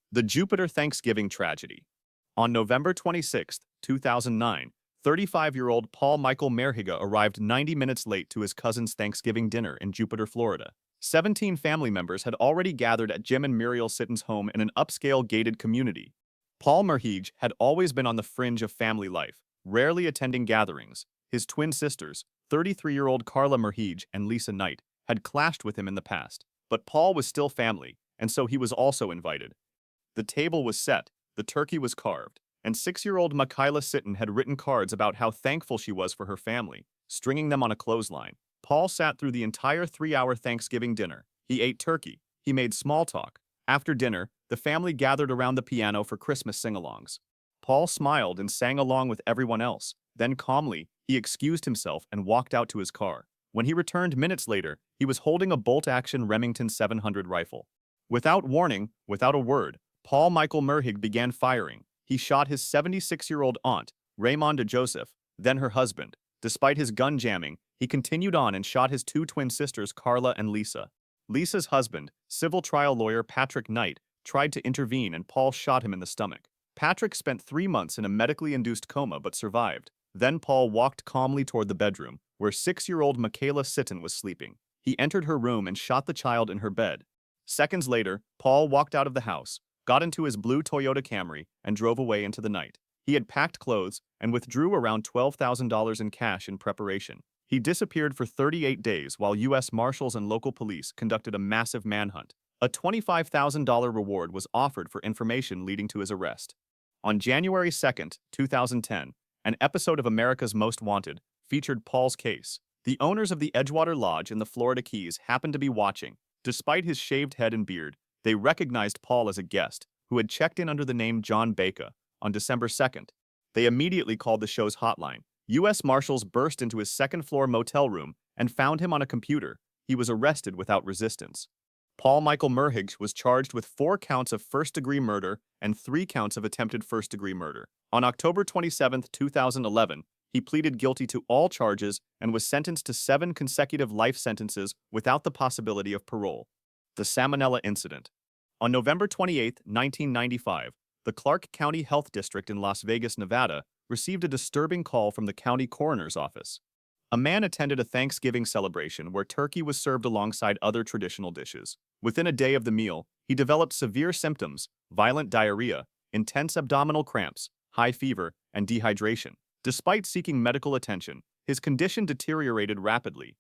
The Jupiter Thanksgiving Tragedy. On November 26, 2009, 35-year-old Paul Michael Merhiga arrived 90 minutes late to his cousin's Thanksgiving dinner in Jupiter, Florida. 17 family members had already gathered at Jim and Muriel Sitton's home in an upscale gated community. Paul Merhige had always been on the fringe of family life, rarely attending gatherings. His twin sisters, 33-year-old Carla Merhige and Lisa Knight, had clashed with him in the past. But Paul was still family, and so he was also invited. The table was set, the turkey was carved, and 6-year-old Michaela Sitton had written cards about how thankful she was for her family, stringing them on a clothesline. Paul sat through the entire 3-hour Thanksgiving dinner. He ate turkey. He made small talk. After dinner, the family gathered around the piano for Christmas sing-alongs. Paul smiled and sang along with everyone else. Then calmly, he excused himself and walked out to his car. When he returned minutes later, he was holding a bolt-action Remington 700 rifle. Without warning, without a word, Paul Michael Merhig began firing. He shot his 76-year-old aunt, Raymonda Joseph, then her husband. Despite his gun jamming, he continued on and shot his two twin sisters, Carla and Lisa. Lisa's husband, civil trial lawyer Patrick Knight, tried to intervene and Paul shot him in the stomach. Patrick spent 3 months in a medically induced coma but survived. Then Paul walked calmly toward the bedroom, where 6-year-old Michaela Sitton was sleeping. He entered her room and shot the child in her bed. Seconds later, Paul walked out of the house, got into his blue Toyota Camry, and drove away into the night. He had packed clothes and withdrew around $12,000 in cash in preparation. He disappeared for 38 days while U.S. Marshals and local police conducted a massive manhunt. A $25,000 reward was offered for information leading to his arrest. On January 2, 2010, an episode of America's Most Wanted featured Paul's case. The owners of the Edgewater Lodge in the Florida Keys happened to be watching. Despite his shaved head and beard, they recognized Paul as a guest who had checked in under the name John Baca on December 2nd. They immediately called the show's hotline. U.S. Marshals burst into his second-floor motel room and found him on a computer. He was arrested without resistance. Paul Michael Merhige was charged with 4 counts of first-degree murder and 3 counts of attempted first-degree murder. On October 27, 2011, he pleaded guilty to all charges and was sentenced to 7 consecutive life sentences without the possibility of parole. The Salmonella Incident. On November 28, 1995, the Clark County Health District in Las Vegas, Nevada, received a disturbing call from the county coroner's office. A man attended a Thanksgiving celebration where turkey was served alongside other traditional dishes. Within a day of the meal, he developed severe symptoms, violent diarrhea, intense abdominal cramps, high fever, and dehydration. Despite seeking medical attention, his condition deteriorated rapidly.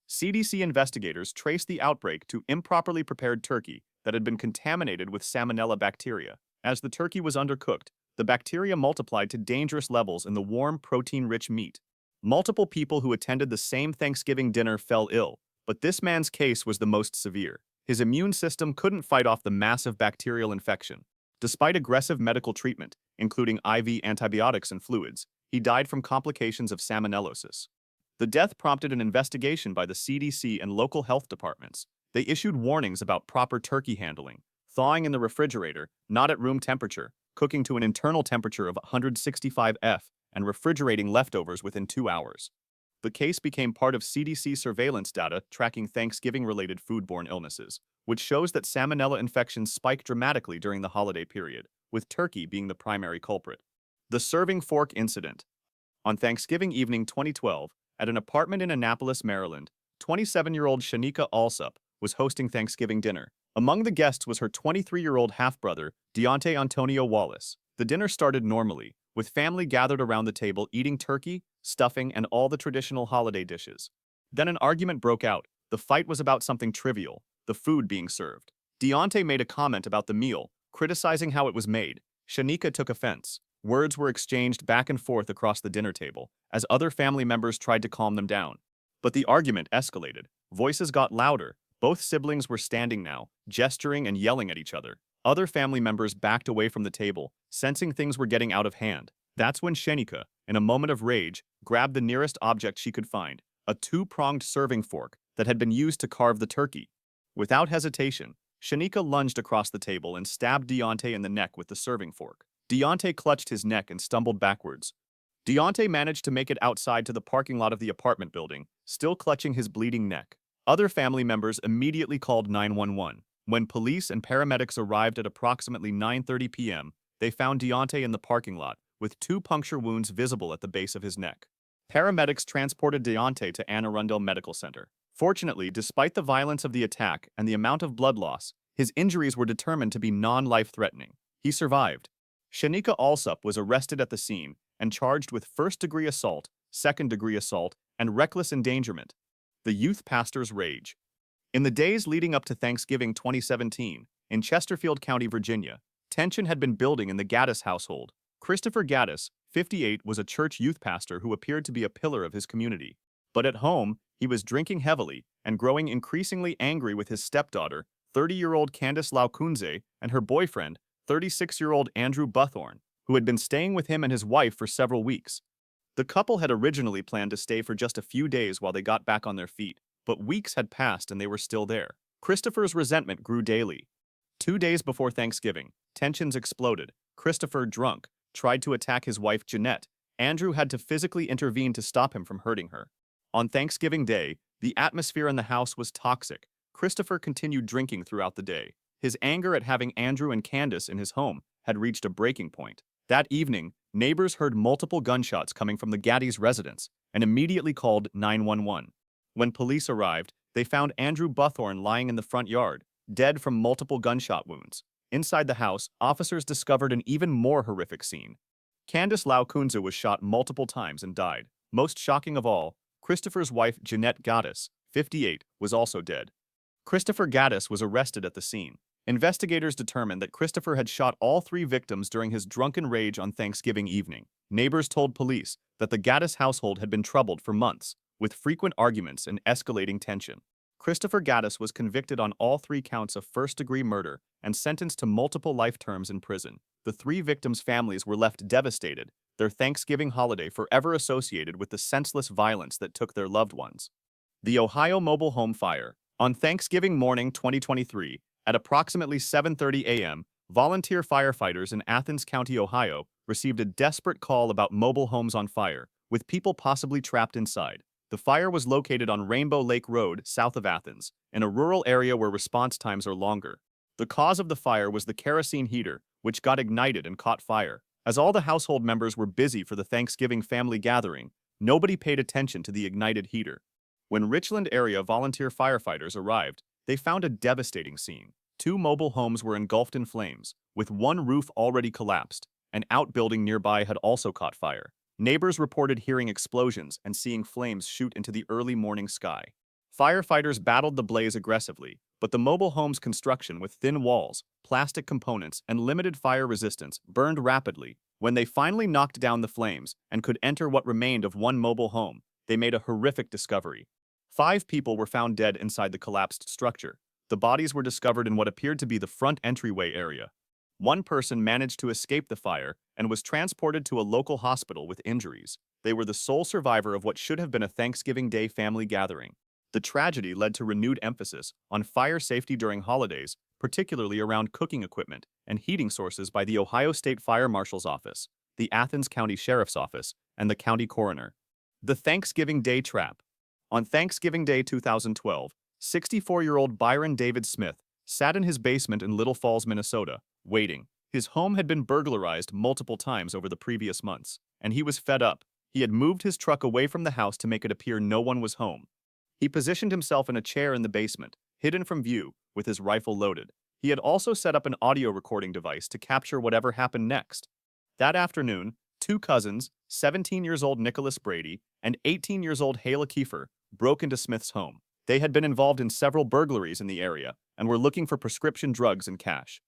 CDC investigators traced the outbreak to improperly prepared turkey that had been contaminated with Salmonella bacteria. As the turkey was undercooked, the bacteria multiplied to dangerous levels in the warm, protein-rich meat. Multiple people who attended the same Thanksgiving dinner fell ill, but this man's case was the most severe. His immune system couldn't fight off the massive bacterial infection. Despite aggressive medical treatment, including IV antibiotics and fluids, he died from complications of salmonellosis. The death prompted an investigation by the CDC and local health departments. They issued warnings about proper turkey handling, thawing in the refrigerator, not at room temperature, cooking to an internal temperature of 165 F, and refrigerating leftovers within 2 hours. The case became part of CDC surveillance data tracking Thanksgiving-related foodborne illnesses, which shows that salmonella infections spike dramatically during the holiday period, with turkey being the primary culprit. The Serving Fork Incident. On Thanksgiving evening 2012, at an apartment in Annapolis, Maryland, 27-year-old Shanika Alsup was hosting Thanksgiving dinner. Among the guests was her 23-year-old half-brother, Deontay Antonio Wallace. The dinner started normally, with family gathered around the table eating turkey, stuffing, and all the traditional holiday dishes. Then an argument broke out. The fight was about something trivial, the food being served. Deontay made a comment about the meal, criticizing how it was made. Shanika took offense. Words were exchanged back and forth across the dinner table, as other family members tried to calm them down. But the argument escalated. Voices got louder. Both siblings were standing now, gesturing and yelling at each other. Other family members backed away from the table, sensing things were getting out of hand. That's when Shanika, in a moment of rage, grabbed the nearest object she could find, a 2-pronged serving fork that had been used to carve the turkey. Without hesitation, Shanika lunged across the table and stabbed Deontay in the neck with the serving fork. Deontay clutched his neck and stumbled backwards. Deontay managed to make it outside to the parking lot of the apartment building, still clutching his bleeding neck. Other family members immediately called 911. When police and paramedics arrived at approximately 9:30 p.m., they found Deontay in the parking lot, with 2 puncture wounds visible at the base of his neck. Paramedics transported Deontay to Anne Arundel Medical Center. Fortunately, despite the violence of the attack and the amount of blood loss, his injuries were determined to be non-life-threatening. He survived. Shanika Alsup was arrested at the scene and charged with first-degree assault, second-degree assault, and reckless endangerment. The youth pastor's rage. In the days leading up to Thanksgiving 2017, in Chesterfield County, Virginia, tension had been building in the Gaddis household. Christopher Gaddis, 58, was a church youth pastor who appeared to be a pillar of his community. But at home, he was drinking heavily and growing increasingly angry with his stepdaughter, 30-year-old Candace Laukunze, and her boyfriend, 36-year-old Andrew Buthorn, who had been staying with him and his wife for several weeks. The couple had originally planned to stay for just a few days while they got back on their feet, but weeks had passed and they were still there. Christopher's resentment grew daily. 2 days before Thanksgiving, tensions exploded. Christopher, drunk, tried to attack his wife Jeanette. Andrew had to physically intervene to stop him from hurting her. On Thanksgiving Day, the atmosphere in the house was toxic. Christopher continued drinking throughout the day. His anger at having Andrew and Candace in his home had reached a breaking point. That evening, neighbors heard multiple gunshots coming from the Gaddis' residence and immediately called 911. When police arrived, they found Andrew Buthorn lying in the front yard, dead from multiple gunshot wounds. Inside the house, officers discovered an even more horrific scene. Candace Laukunze was shot multiple times and died. Most shocking of all, Christopher's wife Jeanette Gaddis, 58, was also dead. Christopher Gaddis was arrested at the scene. Investigators determined that Christopher had shot all 3 victims during his drunken rage on Thanksgiving evening. Neighbors told police that the Gaddis household had been troubled for months, with frequent arguments and escalating tension. Christopher Gaddis was convicted on all 3 counts of first-degree murder and sentenced to multiple life terms in prison. The 3 victims' families were left devastated, their Thanksgiving holiday forever associated with the senseless violence that took their loved ones. The Ohio mobile home fire. On Thanksgiving morning 2023, at approximately 7:30 a.m., volunteer firefighters in Athens County, Ohio, received a desperate call about mobile homes on fire, with people possibly trapped inside. The fire was located on Rainbow Lake Road, south of Athens, in a rural area where response times are longer. The cause of the fire was the kerosene heater, which got ignited and caught fire. As all the household members were busy for the Thanksgiving family gathering, nobody paid attention to the ignited heater. When Richland area volunteer firefighters arrived, they found a devastating scene. 2 mobile homes were engulfed in flames, with one roof already collapsed. An outbuilding nearby had also caught fire. Neighbors reported hearing explosions and seeing flames shoot into the early morning sky. Firefighters battled the blaze aggressively, but the mobile home's construction with thin walls, plastic components, and limited fire resistance burned rapidly. When they finally knocked down the flames and could enter what remained of one mobile home, they made a horrific discovery. 5 people were found dead inside the collapsed structure. The bodies were discovered in what appeared to be the front entryway area. One person managed to escape the fire and was transported to a local hospital with injuries. They were the sole survivor of what should have been a Thanksgiving Day family gathering. The tragedy led to renewed emphasis on fire safety during holidays, particularly around cooking equipment and heating sources by the Ohio State Fire Marshal's Office, the Athens County Sheriff's Office, and the county coroner. The Thanksgiving Day trap. On Thanksgiving Day 2012, 64-year-old Byron David Smith sat in his basement in Little Falls, Minnesota, waiting. His home had been burglarized multiple times over the previous months, and he was fed up. He had moved his truck away from the house to make it appear no one was home. He positioned himself in a chair in the basement, hidden from view, with his rifle loaded. He had also set up an audio recording device to capture whatever happened next. That afternoon, 2 cousins, 17 years old Nicholas Brady and 18 years old Hayla Kiefer, broke into Smith's home. They had been involved in several burglaries in the area and were looking for prescription drugs and cash.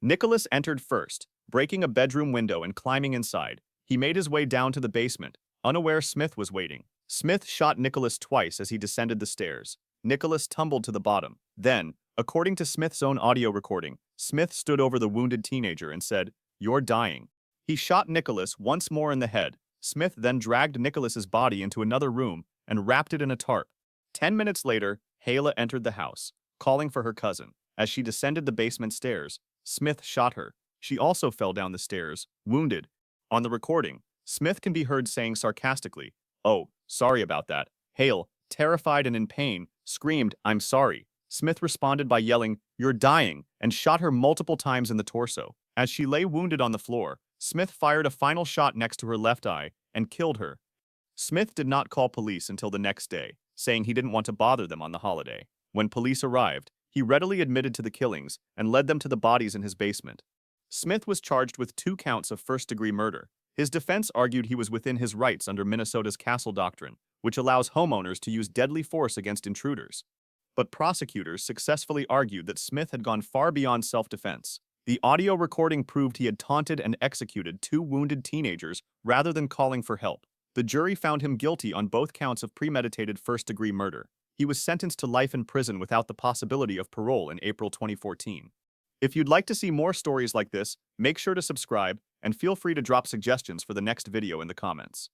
Nicholas entered first, breaking a bedroom window and climbing inside. He made his way down to the basement, unaware Smith was waiting. Smith shot Nicholas twice as he descended the stairs. Nicholas tumbled to the bottom. Then, according to Smith's own audio recording, Smith stood over the wounded teenager and said, "You're dying." He shot Nicholas once more in the head. Smith then dragged Nicholas's body into another room and wrapped it in a tarp. 10 minutes later, Hayla entered the house, calling for her cousin. As she descended the basement stairs, Smith shot her. She also fell down the stairs, wounded. On the recording, Smith can be heard saying sarcastically, "Oh, sorry about that." Hale, terrified and in pain, screamed, "I'm sorry." Smith responded by yelling, "You're dying," and shot her multiple times in the torso. As she lay wounded on the floor, Smith fired a final shot next to her left eye and killed her. Smith did not call police until the next day, saying he didn't want to bother them on the holiday. When police arrived, he readily admitted to the killings and led them to the bodies in his basement. Smith was charged with 2 counts of first-degree murder. His defense argued he was within his rights under Minnesota's Castle Doctrine, which allows homeowners to use deadly force against intruders. But prosecutors successfully argued that Smith had gone far beyond self-defense. The audio recording proved he had taunted and executed 2 wounded teenagers rather than calling for help. The jury found him guilty on both counts of premeditated first-degree murder. He was sentenced to life in prison without the possibility of parole in April 2014. If you'd like to see more stories like this, make sure to subscribe and feel free to drop suggestions for the next video in the comments.